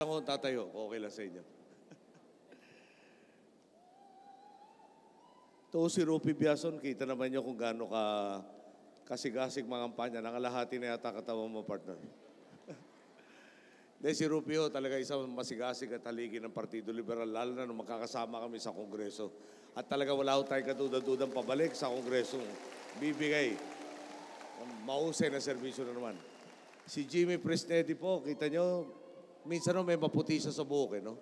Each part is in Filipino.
Ako tatayo, okay lang sa inyo. To si Rupi Biason, kita naman niyo kung gaano kasigasig mga kampanya. Nangalahati na yata katawan mo, partner. Dahil si Rupio talaga isang masigasig at haligi ng Partido Liberal, lalo na nung magkakasama kami sa Kongreso. At talaga wala ko tayong kaduda-dudang pabalik sa Kongreso. Bibigay. Mahusay na serbisyo na naman. Si Jimmy Presnedi po, kita nyo, minsan may maputi siya sa buhok, no?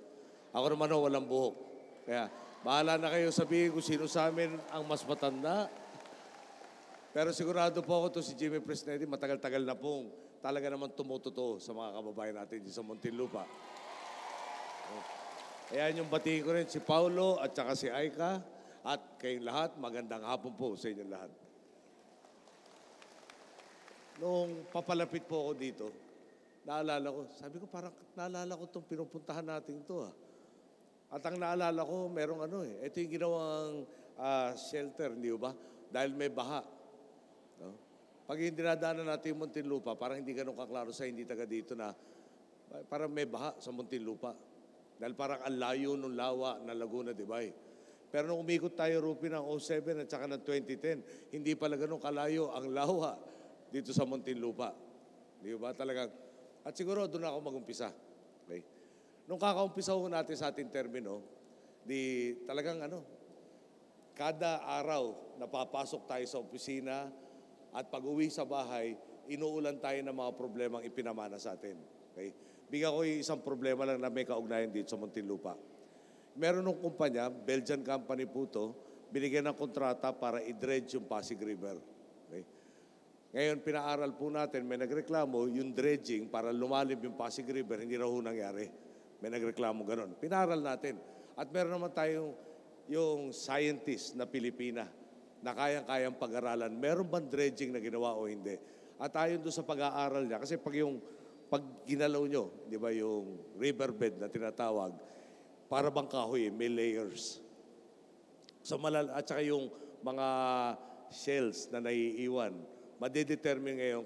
Ako naman walang buhok. Kaya, bahala na kayo sabihin kung sino sa amin ang mas matanda. Pero sigurado po ako to si Jimmy Presnedi, matagal-tagal na pong talaga naman tumututo sa mga kababayan natin dito sa Muntinlupa. Ayan yung batiin ko rin, si Paulo at saka si Aika at kayong lahat, magandang hapon po sa inyong lahat. Nung papalapit po ako dito, naalala ko, sabi ko parang naalala ko itong pinupuntahan natin ito. At ang naalala ko, merong ito yung ginawang shelter, hindi ba? Dahil may baha. No? Pag yung dinadaanan natin yung Muntinlupa, parang hindi ganun kaklaro sa hindi taga dito na parang may baha sa Muntinlupa. Dahil parang ang layo ng lawa na Laguna, di ba? Pero nung umikot tayo, Rupi, ng 2007 at saka ng 2010, hindi pala ganun kalayo ang lawa dito sa Muntinlupa. Di ba? Talagang, at siguro doon ako mag-umpisa. Okay? Nung kakaumpisa ko natin sa ating termino, talagang kada araw napapasok tayo sa opisina at pag-uwi sa bahay, inuulan tayo ng mga problemang ipinamana sa atin. Okay? Bigyan ko yung isang problema lang na may kaugnayan dito sa Muntinlupa. Meron ng kumpanya, Belgian company po to, binigyan ng kontrata para i-dredge yung Pasig River. Okay? Ngayon, pinaaral po natin, may nagreklamo, yung dredging para lumalim yung Pasig River, hindi raw nangyari. May nagreklamo ganon. Pinaaral natin. At meron naman tayong yung scientist na Pilipina na kayang-kayang pag-aralan. Meron bang dredging na ginawa o hindi? At ayon doon sa pag-aaral niya, kasi pag ginalaw nyo, di ba, yung riverbed na tinatawag, para bang kahoy, may layers. So at saka yung mga shells na naiiwan, madedetermine ngayon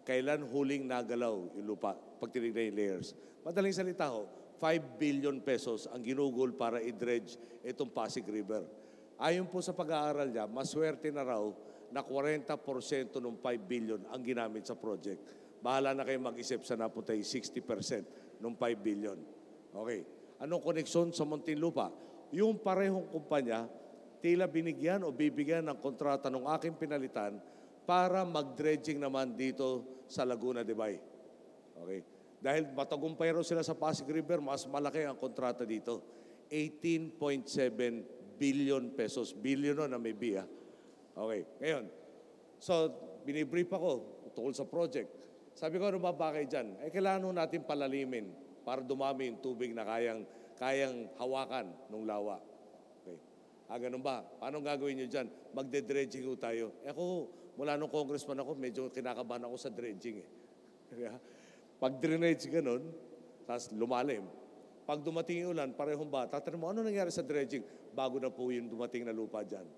kailan huling nagalaw yung lupa pag tinignan yung layers. Madaling salita ho, 5 billion pesos ang ginugol para i-dredge itong Pasig River. Ayon po sa pag-aaral niya, maswerte na raw na 40% ng 5 billion ang ginamit sa project. Bahala na kayo mag-isip sa napunta yung 60% ng 5 billion. Okay. Anong koneksyon sa Muntinlupa? Yung parehong kumpanya, tila binigyan o bibigyan ng kontrata ng aking pinalitan para mag-dredging naman dito sa Laguna de Bay. Okay. Dahil matagumpay raw sila sa Pasig River, mas malaki ang kontrata dito. 18.7 billion pesos. Billion na may B. Okay. Ngayon, so binibrief ako tungkol sa project. Sabi ko, ano ba bakay dyan? Kailangan natin palalimin para dumami yung tubig na kayang hawakan ng lawa. Okay. Ganun ba? Paano gagawin nyo dyan? Magde-dredging tayo. Ako, mula nung congressman ako, medyo kinakabahan ako sa dredging. Pag drainage ganun, tapos lumalim. Pag dumating yung ulan, parehong ba? Tatanong mo, ano nangyari sa dredging? Bago na po yung dumating na lupa dyan.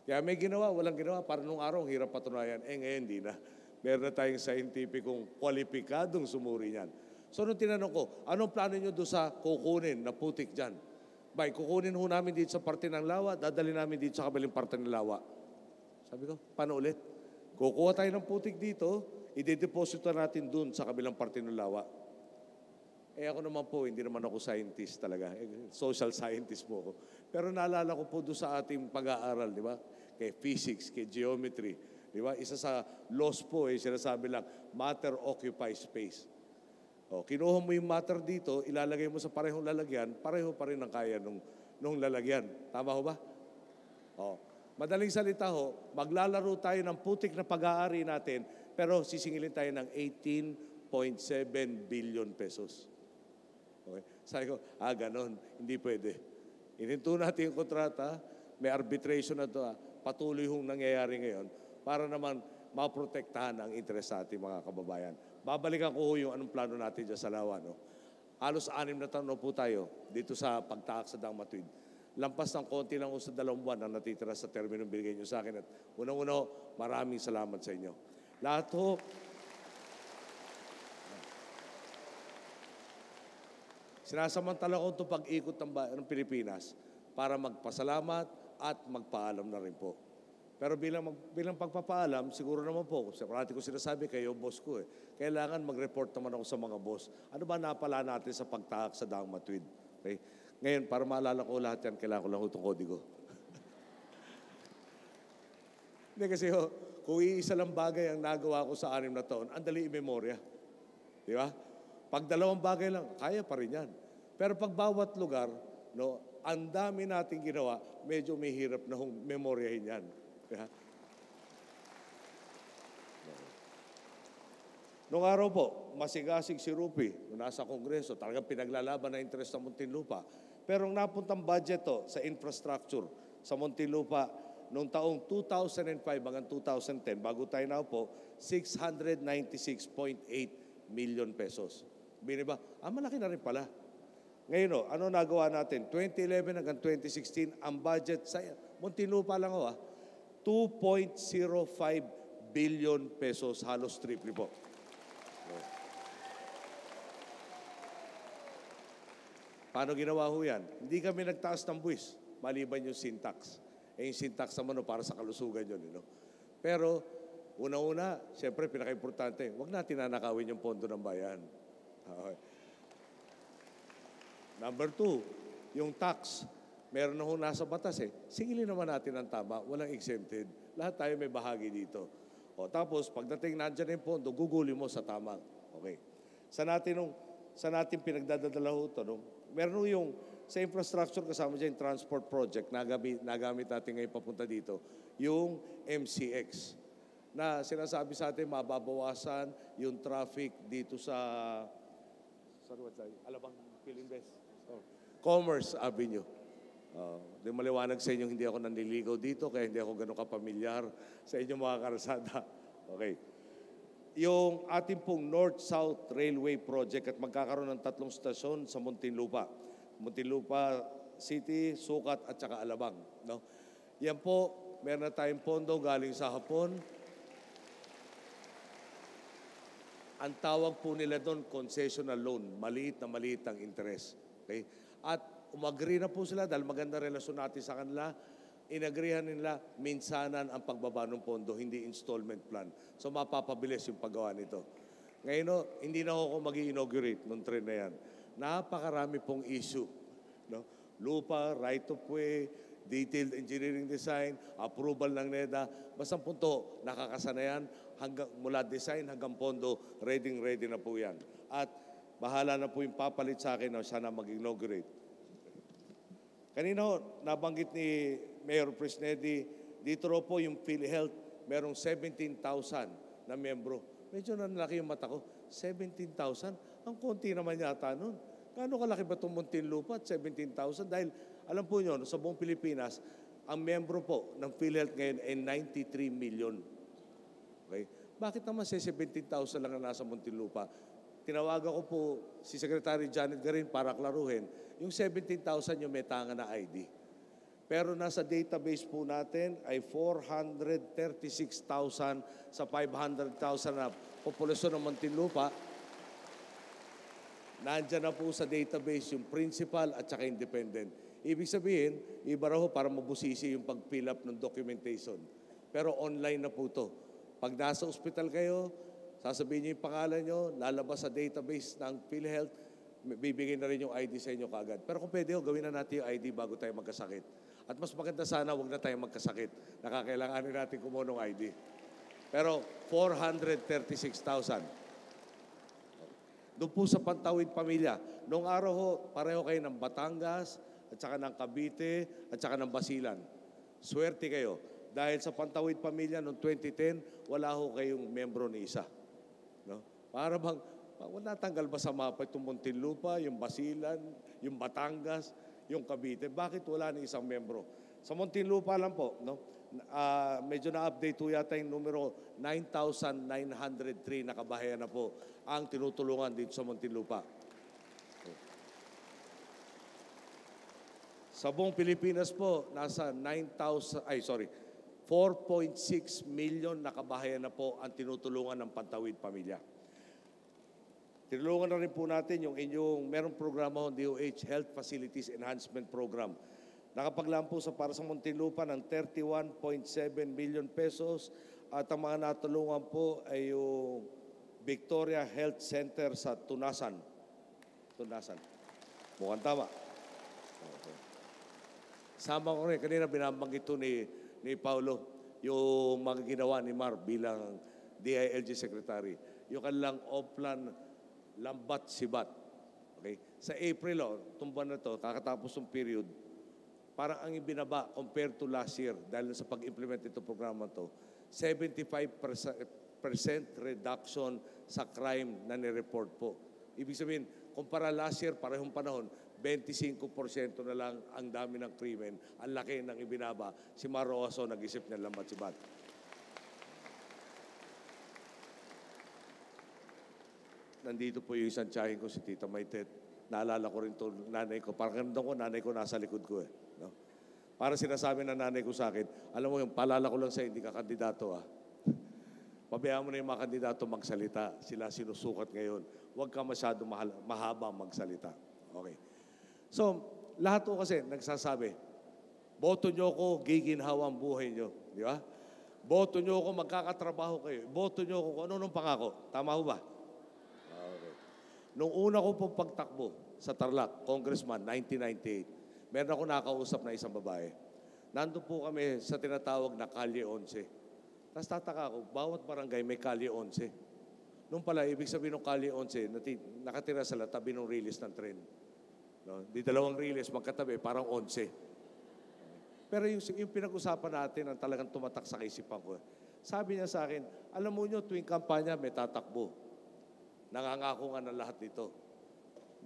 Kaya may ginawa, walang ginawa. Para nung araw, hirap patunayan. Ngayon, hindi na. Meron na tayong scientificong kwalipikadong sumuri niyan. So, nung tinanong ko, anong plano nyo doon sa kukunin na putik dyan? Kukunin ho namin dito sa parte ng lawa, dadali namin dito sa kabilang parte ng lawa. Sabi ko, paano ulit? Kukuha tayo ng putik dito, i-deposito natin doon sa kabilang parte ng lawa. Ako naman po, hindi naman ako scientist talaga. Social scientist po ako. Pero naalala ko po doon sa ating pag-aaral, di ba? Kay physics, kay geometry. Di ba? Isa sa laws po, sinasabi lang, matter occupies space. Kinuha mo yung matter dito, ilalagay mo sa parehong lalagyan, pareho pa rin ang kaya nung lalagyan. Tama ho ba? Madaling salita ho, maglalaro tayo ng putik na pag-aari natin, pero sisingilin tayo ng 18.7 billion pesos. Okay? Sabi ko, ganon, hindi pwede. Ininto natin yung kontrata, may arbitration na ito, patuloy hong nangyayari ngayon, para naman maprotektahan ang interest sa ating mga kababayan. Babalikan ko yung anong plano natin dyan sa Lawa. Halos 6 na taon po tayo dito sa pagtaak sa Dangmatuwid. Lampas ng konti lang sa 2 buwan ang natitira sa terminong binigay nyo sa akin. At unang-una, maraming salamat sa inyo. Lahat ho, Sinasamantala ko itong pag-ikot ng Pilipinas para magpasalamat at magpaalam na rin po. Pero bilang pagpapaalam, siguro naman po, sa parati ko sinasabi, kayo boss ko kailangan mag-report naman ako sa mga boss. Ano ba napala natin sa pagtahak sa Daang Matuwid? Okay? Ngayon, para maalala ko lahat yan, kailangan ko lang itong kodigo. Hindi kasi kung iisa lang bagay ang nagawa ko sa 6 na taon, ang dali i-memorya. Di ba? Pag 2 bagay lang, kaya pa rin yan. Pero pag bawat lugar, ang dami nating ginawa, medyo may hirap na memoryahin yan. Yeah. Noong araw po, masigasig si Rupi, nasa Kongreso, talagang pinaglalaban na interest sa Muntinlupa. Pero ang napuntang budget sa infrastructure sa Muntinlupa, noong taong 2005 hanggang 2010, bago tayo na po, 696.8 million pesos. Bini ba? Malaki na rin pala. Ngayon, ano nagawa natin? 2011 hanggang 2016, ang budget sa Muntinlupa lang 2.05 billion pesos, halos triple po. Paano ginawa ho yan? Hindi kami nagtaas ng buwis, maliban yung syntax. Yung syntax naman para sa kalusugan yun. Pero, una-una, siyempre, pinaka-importante, huwag natin nanakawin yung pondo ng bayan. Okay. Number 2, yung tax. Meron na nasa batas Singilin naman natin ang tama, walang exempted. Lahat tayo may bahagi dito. Tapos, pagdating nandyan yung pondo, guguli mo sa tama. Okay. Sa natin pinagdadadala ito, meron yung sa infrastructure kasama dyan, yung transport project, nagamit natin ngayon papunta dito, yung MCX. Na sinasabi sa atin, mababawasan yung traffic dito sa Alabang Philinvest. Commerce Avenue. Di maliwanag sa inyo, hindi ako nanliligaw dito, kaya hindi ako ganun kapamilyar sa inyong mga karasada. Okay. Yung ating pong North-South Railway Project at magkakaroon ng 3 stasyon sa Muntinlupa. Muntinlupa City, Sukat at saka Alabang. Yan po, meron na tayong pondo galing sa Hapon. Ang tawag po nila doon, concessional loan. Maliit ang interest. Okay? At umagri na po sila dahil maganda relasyon natin sa kanila. Inagrihan nila minsanan ang pagbaba ng pondo, hindi installment plan. So mapapabilis yung paggawa nito. Ngayon, hindi na ako mag-i-inaugurate nung train na yan. Napakarami pong issue. Lupa, right of way, detailed engineering design, approval ng NEDA. Basta punto, nakakasanayan mula design hanggang pondo, ready na po yan. At bahala na po yung papalit sa akin na sana mag-inaugurate. Kanina nabanggit ni Mayor Fresnedi, dito raw po yung PhilHealth, merong 17,000 na membro. Medyo nanlaki yung mata ko. 17,000? Ang konti naman yata nun. Gaano kalaki ba itong Muntinlupa at 17,000? Dahil alam po nyo, sa buong Pilipinas, ang membro po ng PhilHealth ngayon ay 93 million. Okay? Bakit naman 17,000 lang na nasa Muntinlupa? Tinawagan ko po si Secretary Janet Garin para klaruhin, yung 17,000 yung may tanga na ID. Pero nasa database po natin ay 436,000 sa 500,000 na populasyon ng Muntinlupa. Nandiyan na po sa database yung principal at saka independent. Ibig sabihin, iba raw para mabusisi yung pag-fill up ng documentation. Pero online na po ito. Pag nasa ospital kayo, sasabihin niyo yung pangalan niyo, lalabas sa database ng PhilHealth, bibigay na rin yung ID sa inyo kaagad. Pero kung pwede, gawin na natin yung ID bago tayo magkasakit. At mas maganda sana, huwag na tayo magkasakit. Nakakailanganin natin kumuha ng ID. Pero 436,000. Doon po sa Pantawid Pamilya. Noong araw pareho kayo ng Batangas, at saka ng Cavite, at saka ng Basilan. Swerte kayo. Dahil sa Pantawid Pamilya noong 2010, wala kayong membro ni isa. Para bang, natanggal ba sa mapa itong Muntinlupa, yung Basilan, yung Batangas, yung Cavite? Bakit wala ni isang membro? Sa Muntinlupa lang po, medyo na-update po yata yung numero 9,903 na kabahayan na po ang tinutulungan dito sa Muntinlupa. Sa buong Pilipinas po, nasa 4.6 million na kabahayan na po ang tinutulungan ng Pantawid Pamilya. Tinulungan na rin po natin yung inyong, merong programa ng DOH, Health Facilities Enhancement Program. Nakapaglaan po para sa Muntinlupa ng 31.7 million pesos at ang mga natulungan po ay yung Victoria Health Center sa Tunasan. Mukhang tama. Okay. Sama ko rin, kanina binabanggit ito ni Paulo, yung mga ginawa ni Mar bilang DILG Secretary. Yung kanilang Oplan Lambat Sibat. Okay? Sa April, itong buwan na ito, kakatapos ng period, parang ang ibinaba compared to last year dahil sa pag-implement itong programa ito, 75% reduction sa crime na nireport po. Ibig sabihin, kumpara last year, parehong panahon, 25% na lang ang dami ng krimen. Ang laki ng ibinaba. Si Maro Oso nag-isip niya Lambat Sibat. Nandito po yung isang tiyahin ko, si Tita Maitet. Naalala ko rin ito, nanay ko. Parang ganun ko, nanay ko nasa likod ko eh. No? Para sinasabi ng nanay ko sa akin, alam mo yung paalala ko lang sa'yo, hindi ka kandidato ah. Pabayaan mo na yung mga kandidato magsalita. Sila sinusukat ngayon. Huwag ka masyado mahaba magsalita. Okay. So, lahat po kasi nagsasabi, boto nyo ko, giginhawa ang buhay nyo. Di ba? Boto nyo ko, magkakatrabaho kayo. Boto nyo ko, kung ano nung pangako. Tama ho ba? Okay. Nung una ko pong pagtakbo sa Tarlac, Congressman, 1998, meron ako nakausap na isang babae. Nandun po kami sa tinatawag na Kalye 11. Tapos tataka ako, bawat barangay may Kalye 11. Nung pala, ibig sabihin ng Kalye 11, nakatira sa tabi ng release ng tren. No? Di dalawang release, magkatabi, parang 11. Pero yung pinag-usapan natin ang talagang tumatak sa kaisipan ko. Sabi niya sa akin, alam mo nyo, tuwing kampanya may tatakbo. Nangangako nga ng lahat dito.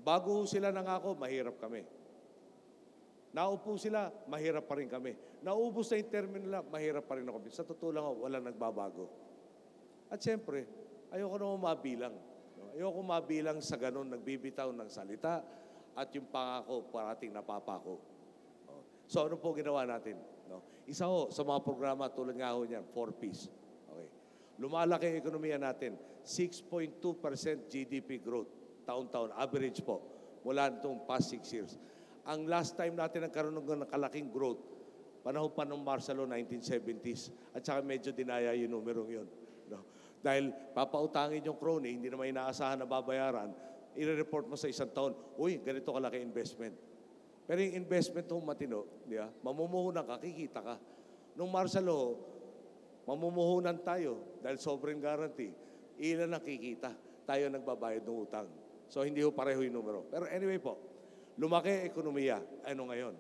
Bago sila nangako, mahirap kami. Naupo sila, mahirap pa rin kami. Naubos na yung term nila, mahirap pa rin ako. Sa totoo lang, wala nagbabago. At siyempre, ayoko naman mabilang. Ayoko mabilang sa ganun, nagbibitaw ng salita at yung pangako parating napapako. So ano po ginawa natin? Isa ho sa mga programa tulad nga ho niyan, 4Ps. Okay. Lumalaki ang ekonomiya natin, 6.2% GDP growth, taon-taon, average po, mula itong past 6 years. Ang last time natin nagkaroon ng kalaking growth, panahon pa ng Marcelo, 1970s, at saka medyo dinaya yung numerong yun. No? Dahil papautangin yung crony, hindi naman inaasahan na babayaran, i-report mo sa isang taon, uy, ganito kalaki investment. Pero yung investment ng matino, di ba? Mamumuhunan ka, kikita ka. Nung Marcelo, mamumuhunan tayo dahil sovereign guarantee. Ilan ang kikita? Tayo nagbabayad ng utang. So hindi ho pareho yung numero. Pero anyway po, lumaki ang ekonomiya. Ano ngayon?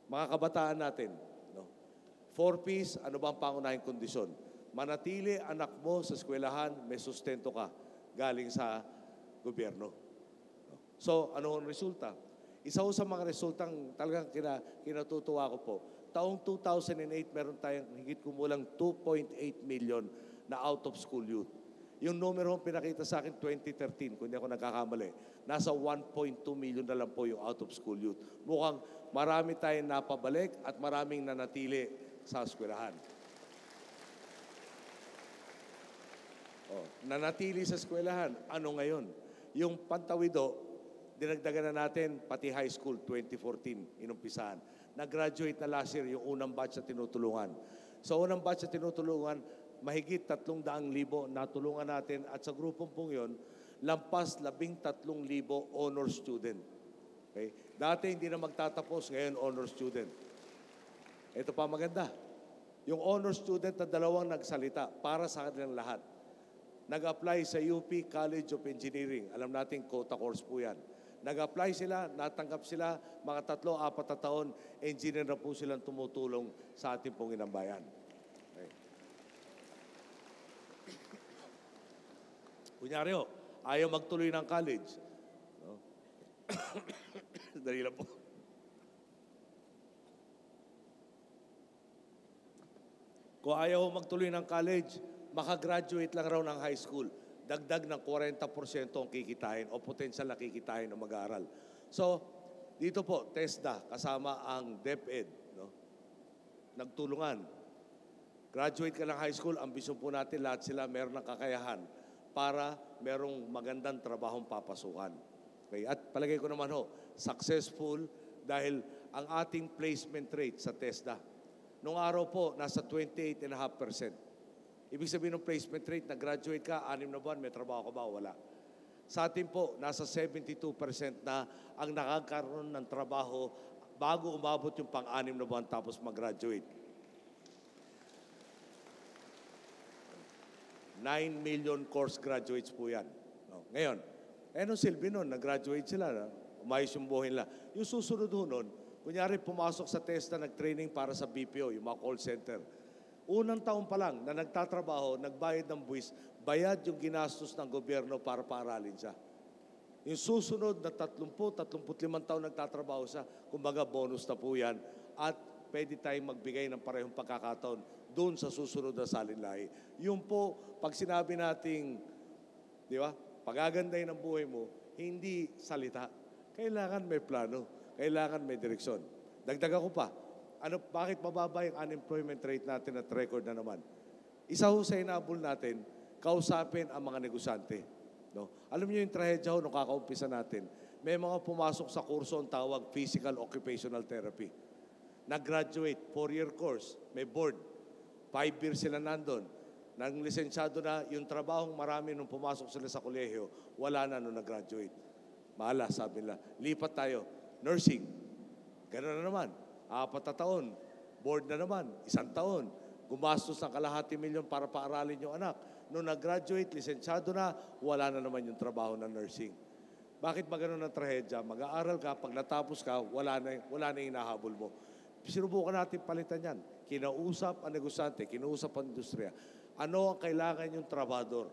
Mga kabataan natin, no? 4Ps, ano ba ang pangunahing kondisyon? Manatili anak mo sa eskwelahan, may sustento ka galing sa gobyerno. So, ano ang resulta? Isa ho sa mga resultang talagang kinatutuwa ko po. Taong 2008, meron tayong higit kumulang 2.8 million na out-of-school youth. Yung numero ang pinakita sa akin 2013, kung hindi ako nagkakamali, nasa 1.2 million na lang po yung out-of-school youth. Mukhang marami tayong napabalik at maraming nanatili sa eskwelahan. Nanatili sa eskwelahan, ano ngayon? Yung Pantawido, dinagdagan na natin pati high school 2014 inumpisahan. Nag-graduate na last year yung unang batch na tinutulungan. Sa unang batch na tinutulungan, mahigit 300,000 natulungan natin at sa grupong pong yun, lampas 13,000 honor student. Okay? Dati hindi na magtatapos, ngayon honor student. Ito pa maganda. Yung honor student na dalawang nagsalita para sa kanilang lahat. Nag-apply sa UP College of Engineering. Alam natin, quota course po yan. Nag-apply sila, natanggap sila, mga 3-4 na taon, engineer na po silang tumutulong sa ating pong inambayan. Okay. Kunyari ho, ayaw magtuloy ng college. No? Dali lang po. Kung ayaw magtuloy ng college, makagraduate lang raw ng high school. Dagdag ng 40% ang kikitain o potensyal na kikitain ng mag-aaral. So, dito po, TESDA, kasama ang DepEd, no? Nagtulungan. Graduate ka ng high school, ambisyon po natin, lahat sila meron ng kakayahan para merong magandang trabahong papasukan. Okay? At palagay ko naman successful dahil ang ating placement rate sa TESDA, nung araw po, nasa 28.5%. Ibig sabihin ng placement rate, nag-graduate ka, 6 na buwan, may trabaho ka ba? Wala. Sa atin po, nasa 72% na ang nakakaroon ng trabaho bago umabot yung pang-6 na buwan tapos mag-graduate. 9 million course graduates po yan. No. Ngayon, nung silbi nun, nag-graduate sila, umayos yung buhay nila. Yung susunod nun, kunyari pumasok sa TESDA, nag-training para sa BPO, yung mga call center. Unang taon pa lang na nagtatrabaho, nagbayad ng buwis, bayad yung ginastos ng gobyerno para paaralin siya. Yung susunod na 30-35 taon nagtatrabaho siya, kumbaga bonus na po yan, at pwede tayong magbigay ng parehong pagkakataon doon sa susunod na salinlahi. Yung po, pag sinabi nating, di ba, pagagandahin ang buhay mo, hindi salita. Kailangan may plano, kailangan may direksyon. Dagdagan ko pa, bakit mababa yung unemployment rate natin at record na naman? Isa ho sa inabol natin, kausapin ang mga negosyante. No? Alam niyo yung trahedya nung kakaumpisa natin, may mga pumasok sa kurso ang tawag Physical Occupational Therapy. Nag-graduate, 4-year course, may board. 5 years sila nandun. Nang lisensyado na yung trabahong marami nung pumasok sila sa kolehiyo, wala na nung nag-graduate. Mahala, sabi nila, lipat tayo. Nursing, gano'n na naman. 4 na taon, board na naman, 1 taon. Gumastos ng $250,000 para paaralin yung anak. Nung nag-graduate, lisensyado na, wala na naman yung trabaho ng nursing. Bakit ba ganun ang trahedya? Mag-aaral ka, pag natapos ka, wala na yung hinahabol mo. Sinubukan natin palitan yan. Kinausap ang negosyante, kinausap ang industriya. Ano ang kailangan yung trabador?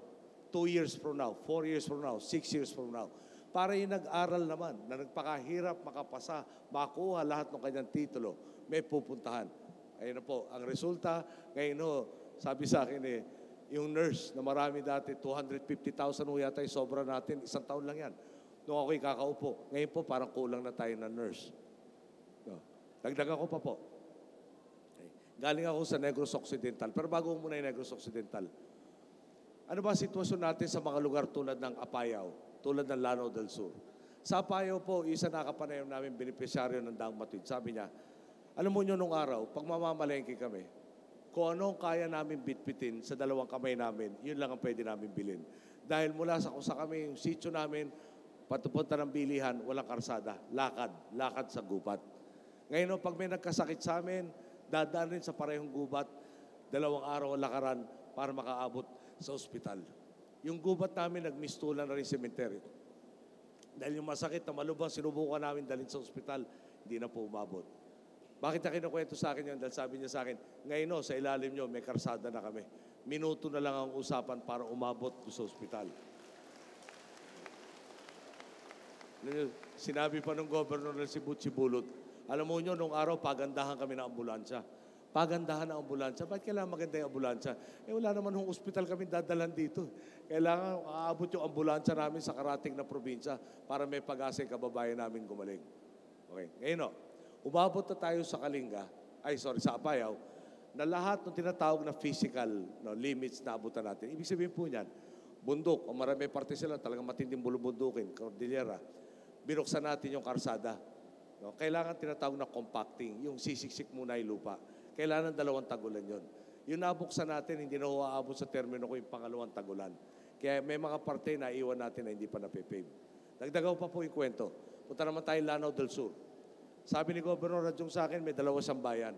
2 years from now, 4 years from now, 6 years from now. Para yung nag-aral naman, na nagpakahirap, makapasa, makuha lahat ng kanyang titulo, may pupuntahan. Ayun na po, ang resulta, ngayon sabi sa akin yung nurse na marami dati, 250,000 yata yung sobra natin, 1 taon lang yan. Nung ako'y kakaupo, ngayon po parang kulang na tayo na nurse. No. Dagdagan ko pa po. Okay. Galing ako sa Negros Occidental, pero bago muna yung Negros Occidental. Ano ba sitwasyon natin sa mga lugar tulad ng Apayao, tulad ng Lanao del Sur? Sa Apayao po, isa nakapanayam namin benepisyaryo ng Daang Matuwid. Sabi niya, alam mo nyo nung araw, pag mamamalengke kami, kung anong kaya namin bitbitin sa 2 kamay namin, yun lang ang pwede namin bilhin. Dahil mula sa kami, yung sitio namin, patupunta ng bilihan, walang karsada. Lakad sa gubat. Ngayon, pag may nagkasakit sa amin, dadaan rin sa parehong gubat, 2 araw lakaran para makaabot sa ospital. Yung gubat namin, nagmistulan na rin sementeryo. Dahil yung masakit na malubang, sinubukan namin dalhin sa ospital, hindi na po umabot. Bakit na kinukwento sa akin yun? Dahil sabi niya sa akin, ngayon sa ilalim nyo, may karsada na kami. Minuto na lang ang usapan para umabot sa ospital. Sinabi pa ng governor ng Cebu, Chibulot, alam mo nyo, nung araw, pagandahan kami ng ambulansya. Pagandahan ng ambulansya. Bakit kailangan maganda yung ambulansya? Wala naman yung ospital kami dadalan dito. Kailangan aabot yung ambulansya namin sa karating na probinsya para may pag-asa yung kababayan namin gumaling. Okay, ngayon umabot na tayo sa sa Apayao, na lahat ng tinatawag na physical limits na abutan natin. Ibig sabihin po niyan, bundok, o marami parte sila, talagang matinding bulubundukin, Cordillera, binuksan natin yung karsada. No? Kailangan tinatawag na compacting, yung sisiksik muna yung lupa. Kailangan 2 tagulan yun. Yung nabuksan natin, hindi na uaabot sa termino ko yung 2 tagulan. Kaya may mga parte na iwan natin na hindi pa napipave. Dagdagaw pa po yung kwento. Punta naman tayo Lanao del Sur. Sabi ni Governor Radyong sa akin, may 2 bayan.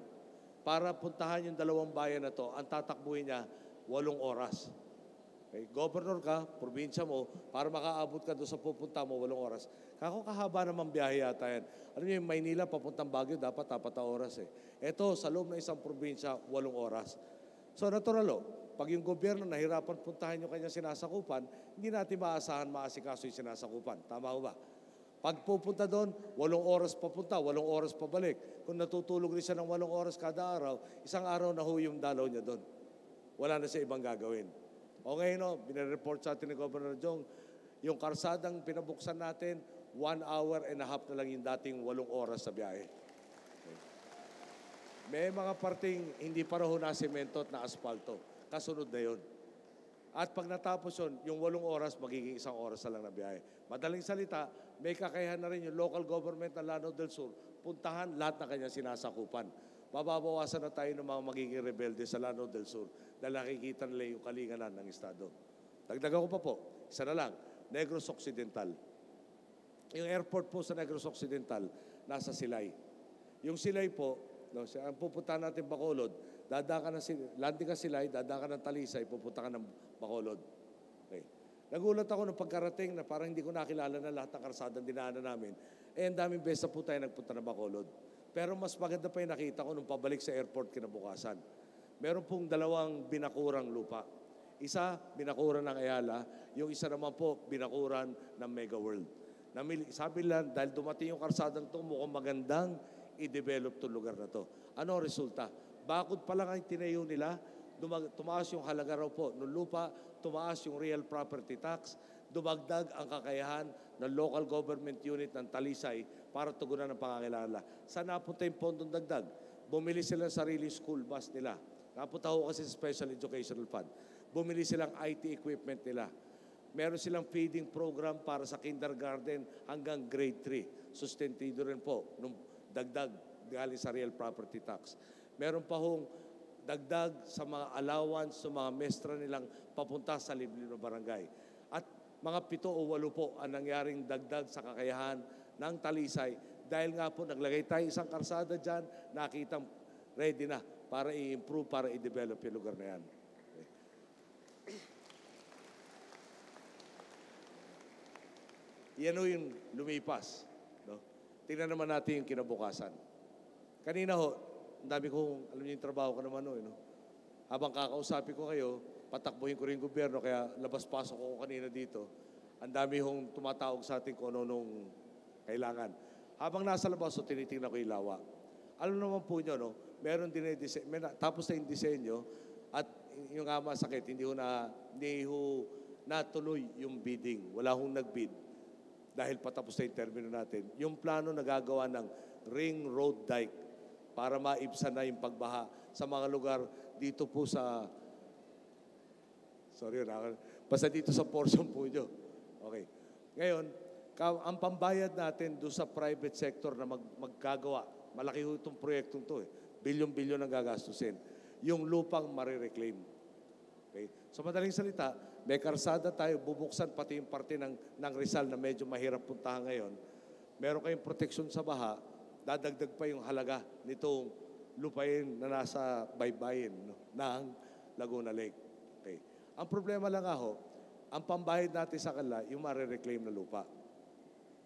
Para puntahan yung 2 bayan na to, ang tatakbuhin niya, 8 oras. Okay? Governor ka, probinsya mo, para makaabot ka doon sa pupunta mo, 8 oras. Kako kahaba naman biyahe yata yan. Alam niyo, yung Maynila, papuntang Baguio, dapat 4 oras Ito, sa loob ng isang probinsya, 8 oras. So, natural pag yung gobyerno nahirapan puntahan yung kanyang sinasakupan, hindi natin maasahan maasikaso yung sinasakupan. Tama ba? Pag pupunta doon, 8 oras papunta, 8 oras pabalik. Kung natutulog rin siya ng 8 oras kada araw, 1 araw na yung dalaw niya doon. Wala na siya ibang gagawin. O ngayon, binireport sa atin ni Governor Jong, yung karsadang pinabuksan natin, 1 hour and a half na lang yung dating 8 oras sa biyahe. Okay. May mga parting hindi pa raw na semento at na asfalto. Kasunod na yun. At pag natapos yun, yung 8 oras, magiging 1 oras na lang na biyahe. Madaling salita, may kakayahan na rin yung local government ng Lanao del Sur, puntahan lahat na kanyang sinasakupan. Mababawasan na tayo ng mga magiging rebelde sa Lanao del Sur dahil nakikita nila yung kalinganan ng Estado. Dagdagan ko pa po, isa na lang, Negros Occidental. Yung airport po sa Negros Occidental, nasa Silay. Yung Silay po, ang pupuntahan natin Bacolod, landing ka Silay, dadaan ka ng Talisay, pupunta ka ng Bacolod. Okay. Nagulat ako nung pagkarating na parang hindi ko nakilala na lahat ng karsadang dinaanan namin. Ang daming beses po tayo nagpunta ng Bacolod. Pero mas maganda pa yung nakita ko nung pabalik sa airport kinabukasan. Meron pong 2 binakurang lupa. Isa, binakuran ng Ayala. Yung isa naman po, binakuran ng Mega World. Sabi lang, dahil dumating yung karsadang ito, mukhang magandang i-develop itong lugar na ito. Ano ang resulta? Bakod pa lang ang tinayo nila, tumaas yung halaga raw po ng lupa, tumaas yung real property tax, dumagdag ang kakayahan ng local government unit ng Talisay para tugunan ang pangangailangan. Saan napunta yung pondong dagdag? Bumili sila ng sarili school bus nila. Napunta ko kasi sa Special Educational Fund. Bumili silang IT equipment nila. Meron silang feeding program para sa kindergarten hanggang grade 3. Sustentido rin po nung dagdag galing sa real property tax. Meron pa hong dagdag sa mga allowance sa mga mestra nilang papunta sa liblib na barangay. At mga 7 o 8 po ang nangyaring dagdag sa kakayahan ng Talisay dahil nga po naglagay tayo isang karsada dyan, nakitang ready na para i-improve, para i-develop yung lugar na yan. Yan o yung lumipas. No? Tingnan naman natin yung kinabukasan. Kanina ho, ang dami kong, alam niyo yung trabaho ko naman no? Habang kakausapin ko kayo, patakbuhin ko rin yung gobyerno, kaya labas-pasok ako kanina dito. Ang dami hong tumatawag sa atin kung ano nung kailangan. Habang nasa labas, so tinitingnan ko yung lawa. Alam naman po nyo, no? Meron din tapos na yung disenyo, at yung nga masakit, hindi ho natuloy yung bidding. Wala hong nag-bid dahil patapos na yung termino natin. Yung plano na gagawa ng ring road dike para maibsan na yung pagbaha sa mga lugar dito po sa basta dito sa portion po nyo. Okay. Ngayon, ang pambayad natin doon sa private sector na maggagawa, malaki ho itong proyektong to Bilyon-bilyon ang gagastusin. Yung lupang marireclaim. Okay? So madaling salita, may karsada tayo, bubuksan pati yung parte ng Rizal na medyo mahirap puntahan ngayon. Meron kayong proteksyon sa baha, dadagdag pa yung halaga nitong lupain na nasa baybayin ng Laguna Lake. Okay. Ang problema lang ang pambayad natin sa kanila, yung marireclaim na lupa.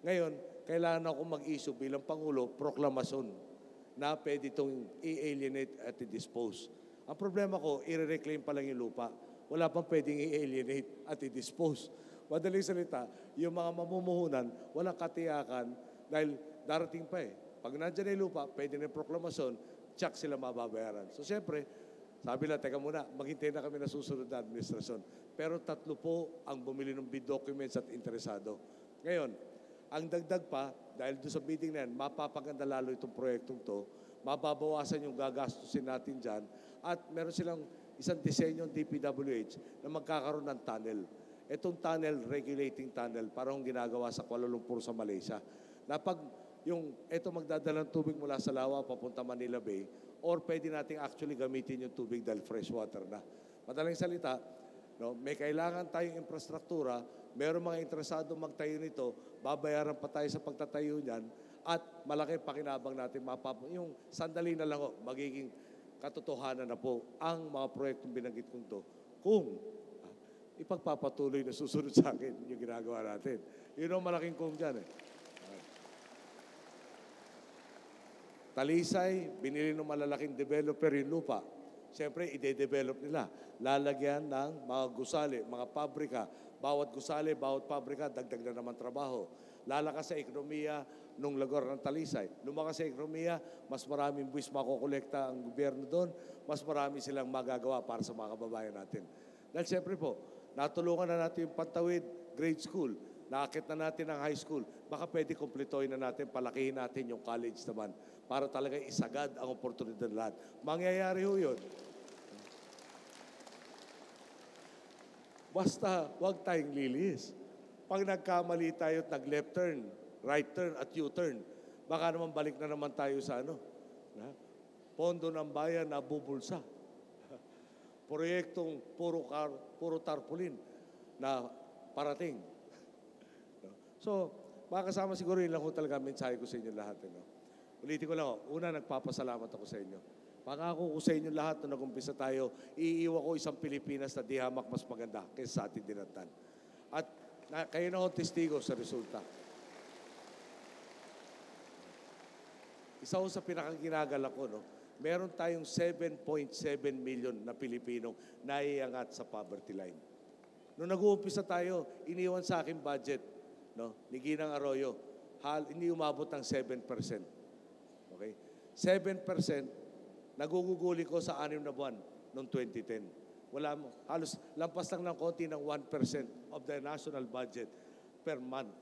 Ngayon, kailangan ako mag-issue bilang Pangulo, proklamasyon na pwede itong i-alienate at i-dispose. Ang problema ko, i-reclaim pa lang yung lupa. Wala pang pwedeng i-alienate at i-dispose. Madaling salita, yung mga mamumuhunan, walang katiyakan dahil darating pa Pag nandiyan na yung lupa, pwede na yung proklamasyon, tsak sila mababayaran. So siyempre, sabi na, teka muna, maghintay na kami na susunod na administrasyon. Pero 3 po ang bumili ng bid documents at interesado. Ngayon, ang dagdag pa, dahil doon sa bidding na yan, mapapaganda lalo itong proyektong to, mababawasan yung gagastusin natin dyan, at meron silang isang disenyo ng DPWH na magkakaroon ng tunnel. Itong tunnel, regulating tunnel, parang ginagawa sa Kuala Lumpur sa Malaysia. Na pag ito magdadala ng tubig mula sa Lawa papunta Manila Bay, or pwede nating actually gamitin yung tubig dahil fresh water na. Madaling salita, may kailangan tayong infrastruktura, meron mga interesado magtayo nito, babayaran pa tayo sa pagtatayo niyan, at malaki pakinabang natin yung sandali na lang magiging katotohanan na po ang mga proyektong binanggit kong to kung ipagpapatuloy na susunod sa akin yung ginagawa natin. Yun ang malaking kung dyan Talisay, binili ng malalaking developer yung lupa. Siyempre, ide-develop nila. Lalagyan ng mga gusali, mga pabrika. Bawat gusali, bawat pabrika, dagdag na naman trabaho. Lalakas sa ekonomiya nung lugar ng Talisay. Lumakas sa ekonomiya, mas maraming buwis makukolekta ang gobyerno doon, mas marami silang magagawa para sa mga kababayan natin. Dahil siyempre po, natulungan na natin yung Pantawid grade school, nakakit na natin ang high school, baka pwede kumpletohin na natin, palakihin natin yung college naman para talaga isagad ang oportunidad ng lahat. Mangyayari ho yun. Basta wag tayong lilis. Pag nagkamali tayo at nag-left turn, right turn at U-turn, baka naman balik na naman tayo sa pondo ng bayan na bubulsa. Proyektong puro tarpaulin na parating. So, mga kasama siguro yun lang ko talaga mensahe ko sa inyo lahat. Ulitin ko lang, una nagpapasalamat ako sa inyo. Pangako ko sa inyo lahat nung nag-umpisa tayo, iiwan ko isang Pilipinas na di hamak mas maganda kaysa sa ating dinatan. At kayo na ho testigo sa resulta. Isa ho sa pinakaginagala ko, meron tayong 7.7 million na Pilipinong naiangat sa poverty line. Nung nag-uumpisa tayo, iniwan sa aking budget, ni Ginang Arroyo, hindi umabot ng 7%. Okay? 7%, naguguguli ko sa 6 na buwan noong 2010. Wala mo, halos lampas lang ng konti ng 1% of the national budget per month.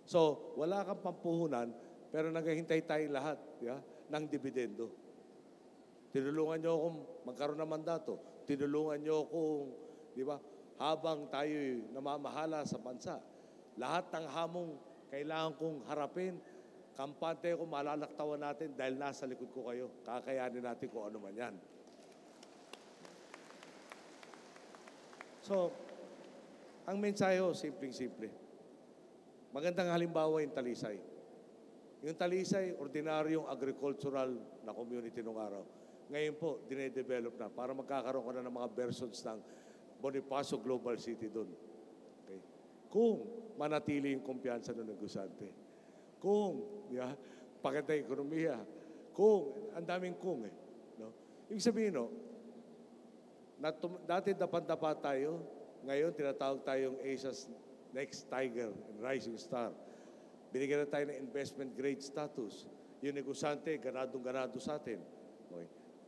So, wala kang pampuhunan, pero naghihintay tayong lahat ng dividendo. Tinulungan nyo akong magkaroon ng mandato. Tinulungan nyo akong, habang tayo'y namamahala sa bansa. Lahat ng hamong kailangan kong harapin, kampante ko, malalaktawan natin dahil nasa likod ko kayo. Kakayanin natin kung ano man yan. So, ang mensahe ho, simpleng-simple. Magandang halimbawa yung Talisay. Yung Talisay, ordinaryong agricultural na community nung araw. Ngayon po, dinedevelop na para magkakaroon ko na ng mga versions ng Bonifacio Global City doon. Okay? Kung manatili yung kumpiyansa ng negosante. Kung, paganda yung ekonomiya. Kung, ang daming kung Ibig sabihin, dati dapat tayo, ngayon tinatawag tayong Asia's next tiger and rising star. Binigyan na tayo ng investment grade status. Yung negosante, ganadong-ganado sa atin. Okay.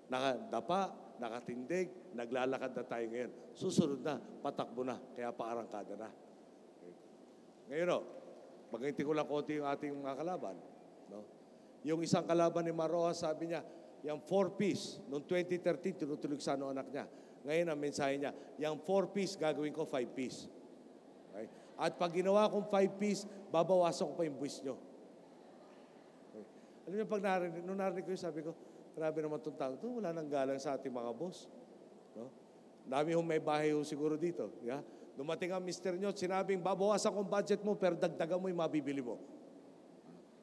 Nakadapa, nakatindig, naglalakad na tayo ngayon. Susunod na, patakbo na, kaya paarangkada na. Okay. Ngayon, maginti ko lang konti yung ating mga kalaban. Yung isang kalaban ni Maroa, sabi niya, yung 4-piece, noong 2013, tinutulog sa anak niya. Ngayon, ang mensahe niya, yung 4-piece, gagawin ko 5-piece. Okay? At pag ginawa kong 5-piece, babawasan ko pa yung buwis nyo. Okay? Alam niyo, nung narinig ko yun, sabi ko, grabe naman itong tao. Ito, wala nang galang sa ating mga boss. Dami hong may bahay siguro dito. Dumating ang mister nyo, sinabing, babawasan kong budget mo, pero dagdagan mo yung mabibili mo.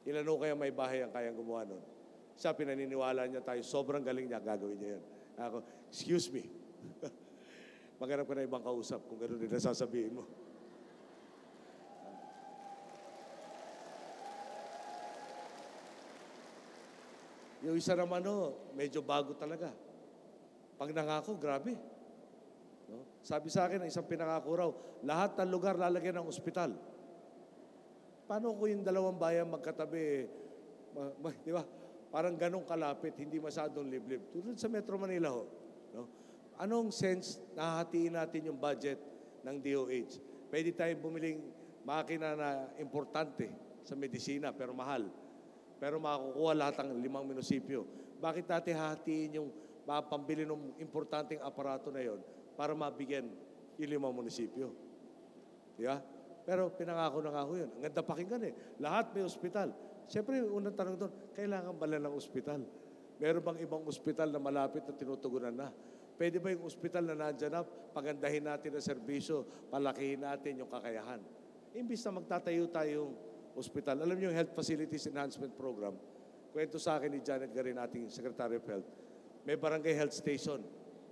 Ilan ho kaya may bahay ang kayang gumawa nun? Siya, pinaniniwala niya tayo, sobrang galing niya, gagawin niya yan. Ako, excuse me. Maghanap ka na ibang kausap kung gano'n din nasasabihin mo. Yung isa naman, medyo bago talaga. Pag nangako, grabe. Sabi sa akin, isang pinangako raw, lahat ng lugar lalagyan ng ospital. Paano kung yung dalawang bayan magkatabi, di ba? Parang ganong kalapit, hindi masyadong liblib. Tulad sa Metro Manila ho. Anong sense nahahatiin natin yung budget ng DOH? Pwede tayong bumiling makina na importante sa medisina pero mahal. Pero makukuha lahat ng 5 munisipyo. Bakit natin hahatiin yung pambili ng importanteng aparato na yon para mabigyan yung 5 munisipyo? Diba? Pero pinangako na nga ho yun. Ang ganda pakinggan Lahat may ospital. Siyempre, unang tanong doon, kailangan ba ng ospital? Meron bang ibang ospital na malapit na tinutugunan na? Pwede ba yung ospital na nandyan na, pagandahin natin ang serbisyo, palakihin natin yung kakayahan? Imbis na magtatayo tayong ospital. Alam niyo yung Health Facilities Enhancement Program, kwento sa akin ni Janet Garin, ating Secretary of Health, may barangay health station.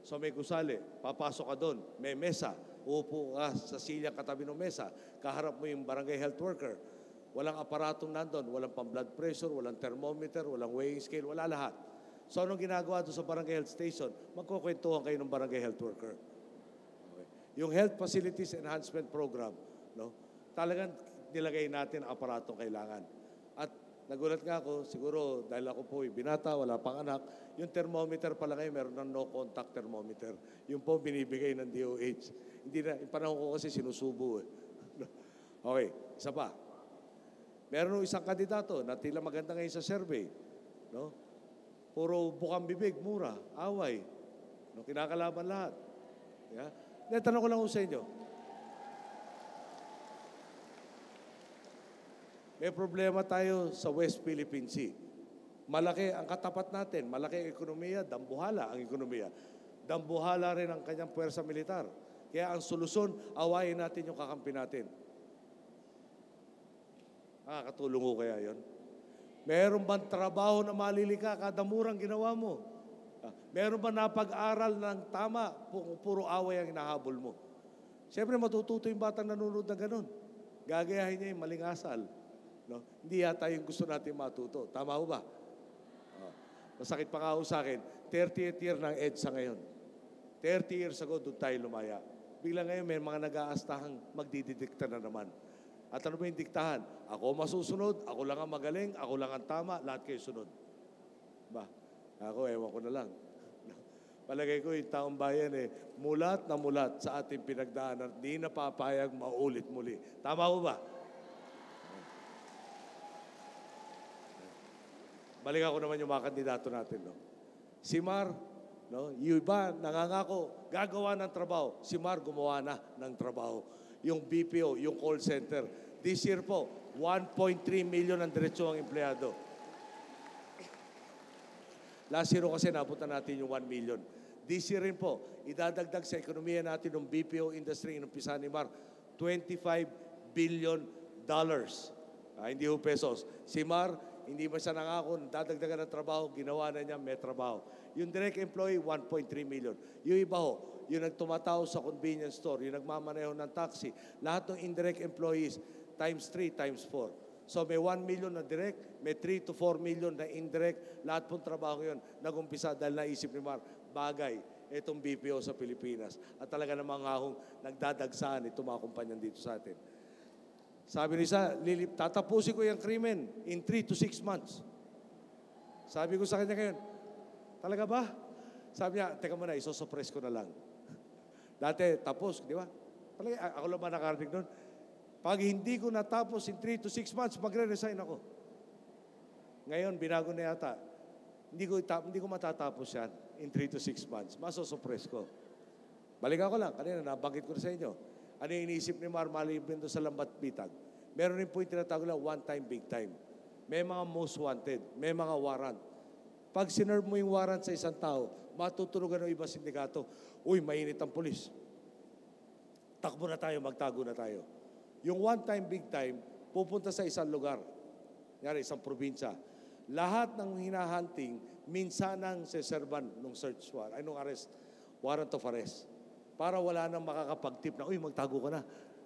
So may gusali, papasok ka doon, may mesa, uupo ka sa silyang katabi ng mesa, kaharap mo yung barangay health worker. Walang aparatong nandun, walang pang-blood pressure, walang thermometer, walang weighing scale, wala lahat. So anong ginagawa doon sa barangay health station? Magkukwentuhan kayo ng barangay health worker. Okay. Yung Health Facilities Enhancement Program, talagang nilagay natin ang aparatong kailangan. At nagulat nga ako, siguro dahil ako po binata, wala pang anak, yung thermometer pala ngayon, meron ng no-contact thermometer. Yung po binibigay ng DOH. Hindi na, yung panahon ko kasi sinusubo Okay, isa pa. Meron isang kandidato na tila maganda ngayon sa survey. Puro bukang bibig, mura, away. Kinakalaban lahat. Tanong ko lang sa inyo. May problema tayo sa West Philippine Sea. Malaki ang katapat natin, malaki ang ekonomiya, dambuhala ang ekonomiya. Dambuhala rin ang kanyang puwersa militar. Kaya ang solusyon, awayin natin yung kakampi natin. Nakakatulong ko kaya yon? Meron bang trabaho na malilika kada murang ginawa mo? Meron ba napag-aral ng tama? Puro away ang hinahabol mo. Siyempre matututo yung batang nanonood na ganun. Gagayahin niya yung maling asal. No? Hindi yata yung gusto natin matuto. Tama ho ba? Masakit pa nga ho sa akin, 30th year ng EDSA ngayon. 30 years ago, doon tayo lumaya. Bigla ngayon, may mga nag-aastahang magdididikta na naman. At ano ba yung diktahan? Ako masusunod, ako lang ang magaling, ako lang ang tama, lahat kayo sunod. Ba? Ako, ewan ko na lang. Palagay ko yung taong bayan mulat na mulat sa ating pinagdaanan, di napapayag maulit muli. Tama ho ba? Balik ako naman yung mga kandidato natin. No? Si Mar, no? Yung iba nangangako, gagawa ng trabaho. Si Mar gumawa na ng trabaho. Yung BPO, yung call center. This year po, 1.3 million ang diretso ang empleyado. Last year kasi napunta natin yung 1 million. This year rin po, idadagdag sa ekonomiya natin ng BPO industry, inumpisa ni Mar, $25 billion. Hindi ho pesos. Si Mar, hindi man siya nangako, dadagdagan ng trabaho, ginawa na niya, may trabaho. Yung direct employee, 1.3 million. Yung iba ho, yung nagtumatao sa convenience store, yung nagmamaneho ng taxi, lahat ng indirect employees, times 3, times 4. So may 1 million na direct, may 3 to 4 million na indirect, lahat pong trabaho yun, nagumpisa dahil naisip ni Mar, bagay, itong BPO sa Pilipinas. At talaga namang hahong nagdadagsaan itong mga kumpanyan dito sa atin. Sabi ni Isa, tatapusin ko yung krimen in 3 to 6 months. Sabi ko sa kanya ngayon, talaga ba? Sabi niya, teka muna, isosuppress ko na lang. Dati, tapos, di ba? Talaga, ako lang ba nakarating doon? Pag hindi ko natapos in 3 to 6 months, magre-resign ako. Ngayon, binago na yata. Hindi ko matatapos yan in 3 to 6 months. Masosuppress ko. Balikan ko lang. Kanina, nabanggit ko na sa inyo. Ano yung iniisip ni Mar Malibin doon sa Lambat Bitag? Meron rin po yung tinatawag na one time, big time. May mga most wanted. May mga warrant. Pag sinerve mo yung warrant sa isang tao, matuturugan ng ibang sindikato, uy, mainit ang pulis. Takbo na tayo, magtago na tayo. Yung one time, big time, pupunta sa isang lugar. Yari, isang probinsya. Lahat ng hinahunting, minsanang seserban nung search warrant, ay nung arrest, warrant of arrest. Para wala nang makakapag-tip na, uy, magtago ka na.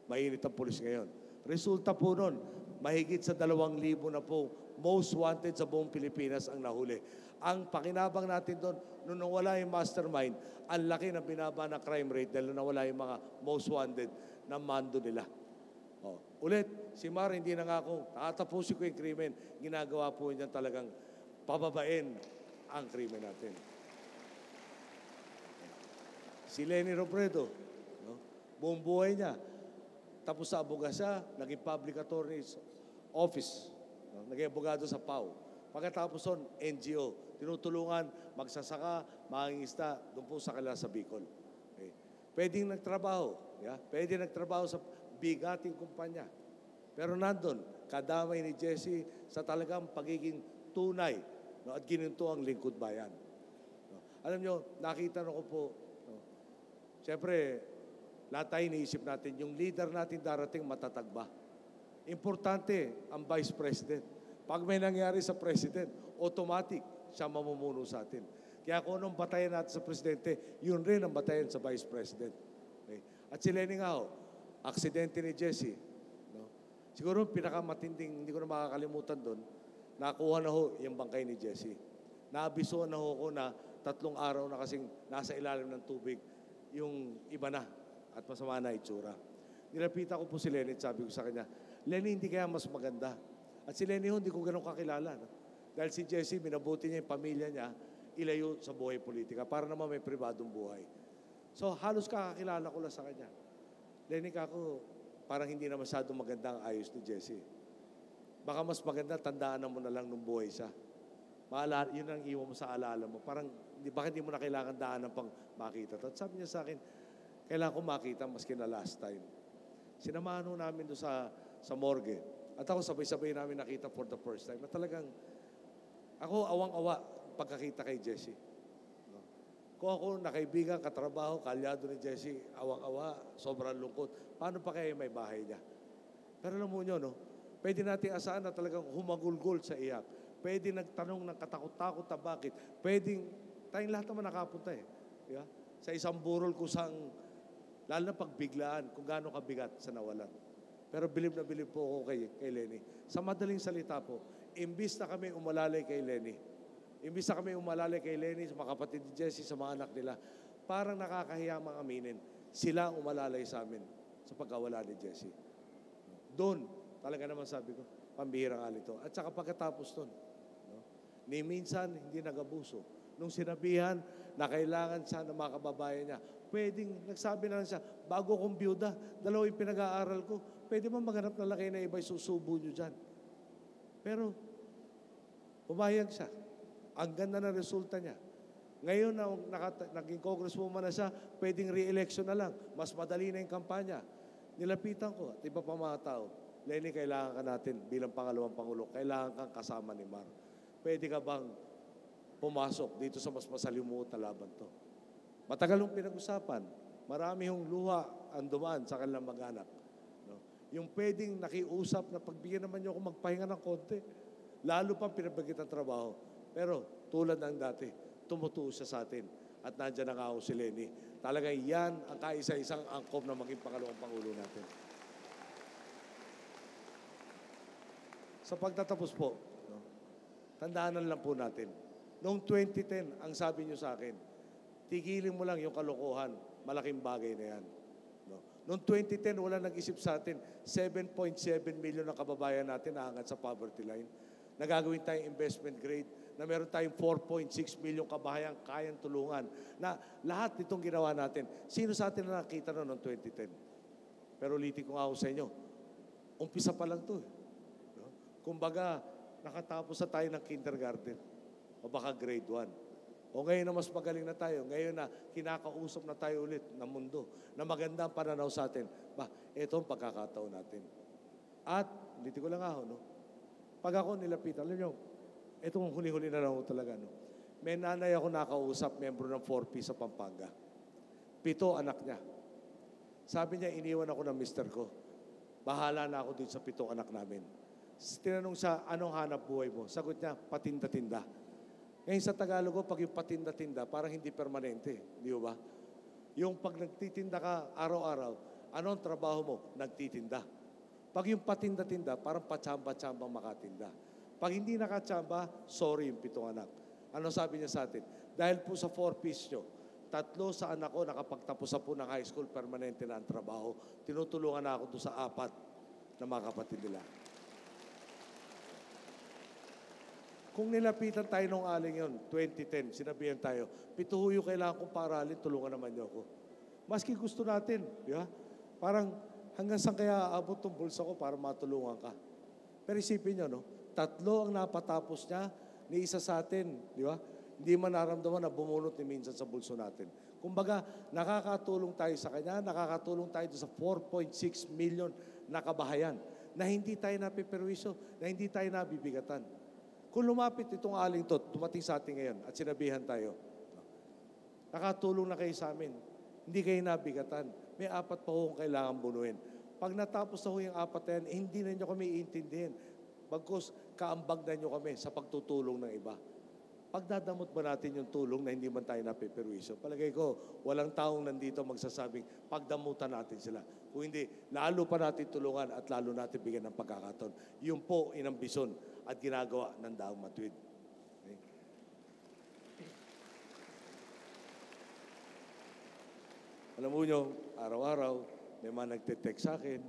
Mainit ang pulis ngayon. Resulta po nun, mahigit sa 2,000 na po most wanted sa buong Pilipinas ang nahuli. Ang pakinabang natin doon, nung nawala yung mastermind, ang laki na binaba na crime rate dahil nawala yung mga most wanted na mando nila. Ulit, si Mar hindi na nga ako, tatapusin ko yung krimen. Ginagawa po niya talagang pababain ang krimen natin. Si Leni Robredo, no? Buong buhay niya, tapos sa abogasa, naging public attorney's office, no? Naging abogado sa PAO. Pagkatapos nun, NGO, tinutulungan, magsasaka, mangingisda, doon po sa kanila sa Bicol. Okay. Pwedeng nagtrabaho, pwedeng nagtrabaho sa bigating kumpanya. Pero nandun, kadamay ni Jesse sa talagang pagiging tunay, no? At gininto ang lingkod bayan. No? Alam nyo, nakita ko po, siyempre, lahat tayo iniisip natin, yung leader natin darating matatag ba? Importante ang Vice President. Pag may nangyari sa President, automatic siya mamumuno sa atin. Kaya kung anong batayan natin sa Presidente, yun rin ang batayan sa Vice President. Okay? At si Lenny nga ho, aksidente ni Jesse. No? Siguro pinakamatinding, hindi ko na makakalimutan doon, nakuha na ho yung bangkay ni Jesse. Naabisuhan na ho ko na 3 araw na kasing nasa ilalim ng tubig yung iba na at masama na itsura. Nilapitan ko po si Lenny at sabi ko sa kanya, Lenny, hindi kaya mas maganda? At si Lenny ho, hindi ko ganun kakilala. No? Dahil si Jesse, minabuti niya yung pamilya niya, ilayo sa buhay politika para naman may pribadong buhay. So halos kakakilala ko lang sa kanya. Lenny, kako, parang hindi na masyadong maganda ang ayos ni Jesse. Baka mas maganda, tandaan mo na lang nung buhay siya. Yun ang iwan mo sa alaala mo. Parang, bakit hindi mo na kailangan daanan pang makita? At sabi niya sa akin, kailangan ko makita maski na last time. Sinamahan ho namin doon sa morgue. At ako sabay-sabay namin nakita for the first time na talagang ako awang-awa pagkakita kay Jessie. No? Kung ako nakaibigan, katrabaho, kalyado ni Jessie, awang-awa, sobrang lungkot. Paano pa kaya may bahay niya? Pero alam mo nyo, no? Pwede nating asahan na talagang humagulgol sa iyak. Pwede nagtanong ng katakot-takot na bakit. Pwedeng, tayong lahat naman nakapunta eh. Yeah? Sa isang burol kusang, lalo na pagbiglaan, kung gaano kabigat sa nawalan. Pero bilib na bilib po ako kay Lenny. Sa madaling salita po, imbis na kami umalalay kay Lenny, imbis na kami umalalay kay Lenny, sa mga kapatid ni Jessie, sa mga anak nila, parang nakakahiya mga aminin. Sila ang umalalay sa amin sa pagkawala ni Jessie. Doon, talaga naman sabi ko, pambihirang alito. At saka pagkatapos doon, no? Ni minsan, hindi nagabuso. Nung sinabihan na kailangan siya ng mga kababayan niya, pwedeng, nagsabi na lang siya, bago kong byuda, dalawa yung pinag-aaral ko, pwede mo maghanap na laki na iba susubo nyo dyan. Pero, pumayag siya. Ang ganda ng resulta niya. Ngayon na naging congresswoman na siya, pwedeng re-election na lang. Mas madali na yung kampanya. Nilapitan ko at iba pa mga tao, Lenny, kailangan ka natin bilang pangalawang pangulo. Kailangan kang kasama ni Mar. Pwede ka bang pumasok dito sa mas masalimuot na laban to? Matagal yung pinag-usapan. Marami yung luha ang dumaan sa kanilang mag-anak. No? Yung pwedeng nakiusap na pagbigyan naman niyo ako magpahinga ng konti. Lalo pang pinabagit ang trabaho. Pero tulad ng dati, tumutuo siya sa atin. At nandiyan na nga si Lenny. Talagang yan ang kaisa-isang angkop na maging pangalawang pangulo natin. Sa pagtatapos po, no, tandaanan lang po natin. Noong 2010, ang sabi niyo sa akin, tigilin mo lang yung kalokohan, malaking bagay na yan. No? Noong 2010, wala nag-isip sa atin, 7.7 million na kababayan natin naangat sa poverty line. Nagagawin tayong investment grade, na meron tayong 4.6 million kabahayan kayang tulungan. Na lahat nitong ginawa natin, sino sa atin na nakita noong 2010? Pero ulitin ko nga ako sa inyo, umpisa pa lang to. No? Kumbaga, nakatapos na tayo ng kindergarten o baka grade 1. O ngayon na mas magaling na tayo, ngayon na kinakausap na tayo ulit ng mundo, na maganda ang pananaw sa atin. Ba, ito ang pagkakataon natin. At, ulitin ko lang ako, no? Pag ako nilapitan, alam nyo, itong huli-huli na lang talaga, no? May nanay ako nakausap, membro ng 4P sa Pampanga. 7 anak niya. Sabi niya, iniwan ako ng mister ko. Bahala na ako dun sa 7 anak namin. Tinanong siya, anong hanap buhay mo? Sagot niya, patinda-tinda. Ngayon sa Tagalog, pag yung patinda-tinda, parang hindi permanente. Di ba? Yung pag nagtitinda ka araw-araw, anong trabaho mo? Nagtitinda. Pag yung patinda-tinda, parang patsamba-tsambang makatinda. Pag hindi nakatsamba, sorry yung 7 anak. Ano sabi niya sa atin? Dahil po sa 4Ps nyo, 3 sa anak ko nakapagtapos na po ng high school, permanente na ang trabaho. Tinutulungan na ako doon sa 4 na mga kapatid nila. Kung nilapitan tayo nung aling yun, 2010, sinabihan tayo, 7 yung kailangan kong paralin, tulungan naman niyo ako. Maski gusto natin, di ba? Parang hanggang saan kaya aabot tong bulsa ko para matulungan ka. Pero isipin nyo, no? 3 ang napatapos niya, ni isa sa atin, di ba? Hindi man naramdaman na bumunot ni minsan sa bulso natin. Kumbaga, nakakatulong tayo sa kanya, nakakatulong tayo sa 4.6 million na kabahayan na hindi tayo napiperwisyo, na hindi tayo nabibigatan. Kung lumapit itong aling to, dumating sa atin ngayon at sinabihan tayo, nakatulong na kayo sa amin, hindi kayo nabigatan. May 4 pa ho kailangan bunuin. Pag natapos na ho yung 4 na yan, hindi na nyo kami iintindihin. Bagkus, kaambag na nyo kami sa pagtutulong ng iba. Pagdadamot ba natin yung tulong na hindi man tayo napiperwisyo? Palagay ko, walang taong nandito magsasabing pagdamutan natin sila. Kung hindi, lalo pa natin tulungan at lalo natin bigyan ng pagkakataon. Yun po inambisyon at ginagawa ng Daang Matuwid. Okay? Alam mo nyo, araw-araw, may mga nagte-text sa akin.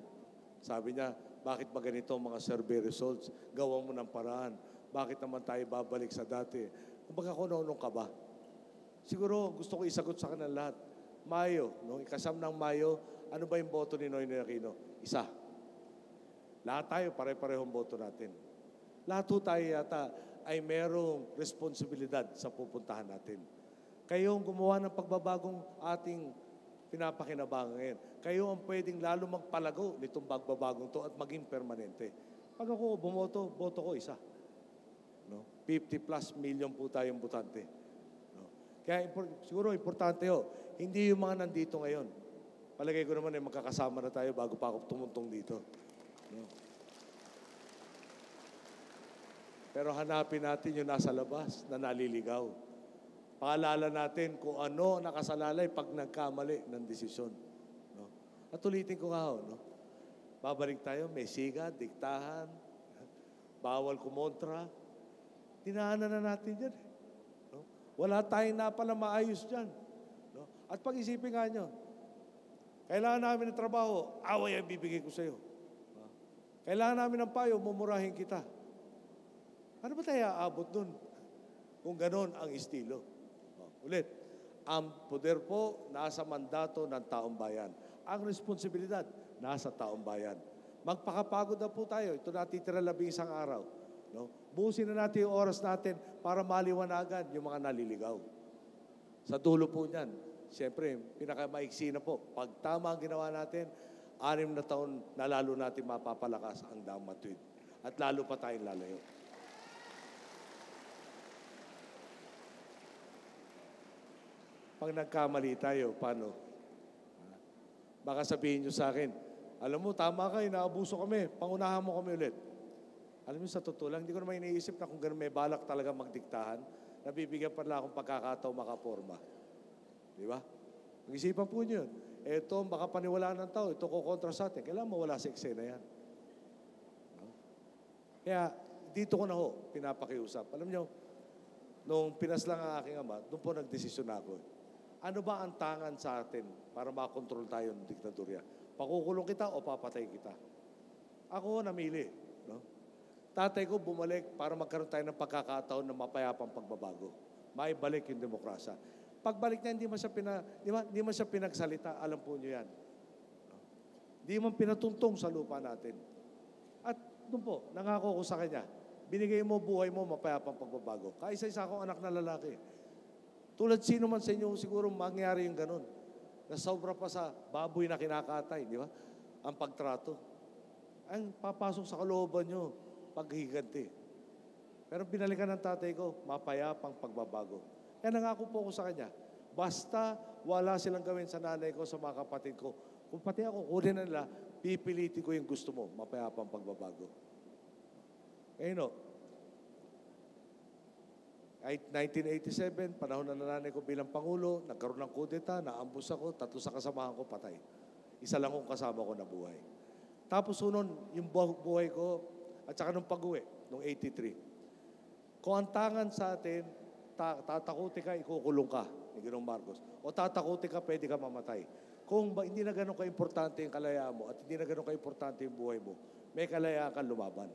Sabi niya, bakit ba ganito mga survey results? Gawa mo ng paraan. Bakit naman tayo babalik sa dati? Kumbaga kung noong ka ba? Siguro gusto ko isagot sa kanila lahat. Mayo, no? Ikasam ng Mayo, ano ba yung boto ni Noynoy Aquino? 1. Lahat tayo, pare-parehong boto natin. Lahat tayo yata ay merong responsibilidad sa pupuntahan natin. Kayong gumawa ng pagbabagong ating pinapakinabangan ngayon. Kayo ang pwedeng lalo magpalago nitong bagbabagong to at maging permanente. Pag ako bumoto, boto ko isa. No? 50 plus million po tayong botante. No? Kaya siguro importante hindi yung mga nandito ngayon. Palagay ko naman ay magkakasama na tayo bago pa ako tumuntong dito. No? Pero hanapin natin yung nasa labas na naliligaw. Paalala natin kung ano nakasalalay pag nagkamali ng desisyon. No? At ulitin ko nga no? Babalik tayo, may siga, diktahan, bawal kumontra. Dinaanan na natin yan. No? Wala tayong napala maayos dyan. No? At pag-isipin nga nyo, kailangan namin ng trabaho, away ang bibigay ko sa iyo. No? Kailangan namin ng payo, mumurahin kita. Ano ba tayo aabot dun? Kung ganon ang estilo. Ulit, ang poder po nasa mandato ng taong bayan. Ang responsibilidad nasa taong bayan. Magpakapagod na po tayo. Ito natitira 11 araw. No? Buusin na natin yung oras natin para maliwanagan yung mga naliligaw. Sa dulo po niyan, siyempre, pinakamaiksi na po. Pag tama ang ginawa natin, 6 na taon na lalo natin mapapalakas ang Daang Matuwid. At lalo pa tayong lalayo. Pag nagkamali tayo, paano? Baka sabihin nyo sa akin, alam mo, tama ka, inaabuso kami, pangunahan mo kami ulit. Alam mo, sa totoo lang, hindi ko naman iniisip na kung ganun may balak talaga magdiktahan, nabibigyan pa lang akong pagkakataon makaporma. Di ba? Mag-isipan po nyo yun. Ito, baka paniwalaan ng tao, ito kukontra sa atin. Kailangan mawala sa eksena yan. No? Kaya, dito ko na pinapakiusap. Alam nyo, nung pinaslang ang aking ama, doon po nagdesisyon ako. Ano ba ang tangan sa atin para makontrol tayo ng diktadurya? Pakukulong kita o papatay kita? Ako namili. No? Tatay ko bumalik para magkaroon tayo ng pagkakataon ng mapayapang pagbabago. Maibalik yung demokrasya. Pagbalik niya, hindi man siya pinagsalita. Alam po niyo yan. No? Hindi man pinatuntong sa lupa natin. At doon po, nangako ko sa kanya, binigay mo buhay mo, mapayapang pagbabago. Kaisa-isa akong anak na lalaki. Tulad sino man sa inyo, siguro mangyari yung ganun. Na sobra pa sa baboy na kinakatay, di ba? Ang pagtrato. Ang papasok sa kalooban nyo, paghiganti. Pero binalikan ng tatay ko, mapayapang pagbabago. Kaya nangako po ako sa kanya, basta wala silang gawin sa nanay ko, sa mga kapatid ko, kung pati ako, kunin na nila, pipilitin ko yung gusto mo, mapayapang pagbabago. Ngayon, kahit 1987, panahon na nanay ko bilang Pangulo, nagkaroon ng kudeta, naambus ako, 3 sa kasamahan ko patay. Isa lang kong kasama ko na buhay. Tapos sunon, yung buhay ko, at saka nung pag-uwi, nung 83. Kung ang tangan sa atin, tatakuti ka, ikukulong ka, ni Ginoong Marcos. O tatakuti ka, pwede ka mamatay. Kung hindi na ganun ka-importante yung kalayaan mo at hindi na ganun ka-importante yung buhay mo, may kalayaan kang lumaban.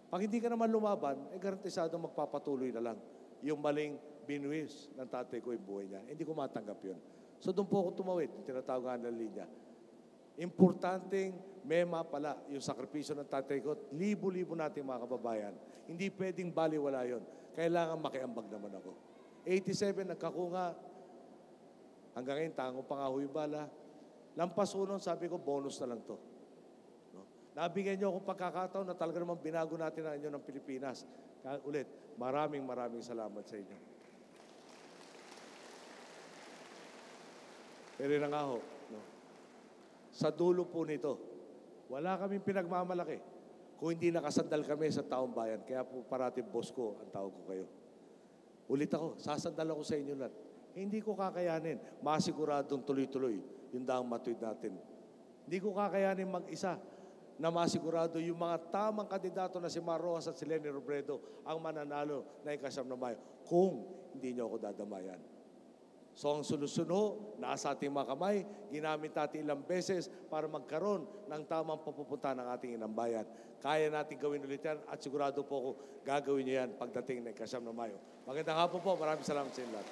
Pag hindi ka naman lumaban, garantisado magpapatuloy na lang yung maling binuwis ng tatay ko yung buhay niya. Hindi ko matanggap yun. So doon po ako tumawid, yung tinatawag nga ng linya. Importanteng mema pala yung sakripisyo ng tatay ko. Libo-libo natin mga kababayan. Hindi pwedeng baliwala yun. Kailangan makiambag naman ako. 87, nagkakunga. Hanggang ngayon, tango pa nga huy bala. Lampas unon, sabi ko, bonus na lang to. No? Nabigyan niyo akong pagkakataon na talaga naman binago natin ang inyo ng Pilipinas. Kaya ulit, maraming salamat sa inyo. Pero na nga no? Sa dulo po nito, wala kaming pinagmamalaki kung hindi nakasandal kami sa taong bayan. Kaya po parati boss ko ang tawag ko kayo. Ulit ako, sasandal ako sa inyo lahat. Hindi ko kakayanin, masiguradong tuloy-tuloy yung Daang Matuwid natin. Hindi ko kakayanin mag-isa na masigurado yung mga tamang kandidato na si Mar Rojas at si Leni Robredo ang mananalo na ika-9 na Mayo kung hindi niyo ako dadamayan. So ang solusyon nasa ating mga kamay, ginamit natin ilang beses para magkaroon ng tamang papupunta ng ating inang bayan. Kaya natin gawin ulit yan at sigurado po ako gagawin niyo yan pagdating ng ika-9 na Mayo. Magandang hapon po, maraming salamat sa inyo lahat.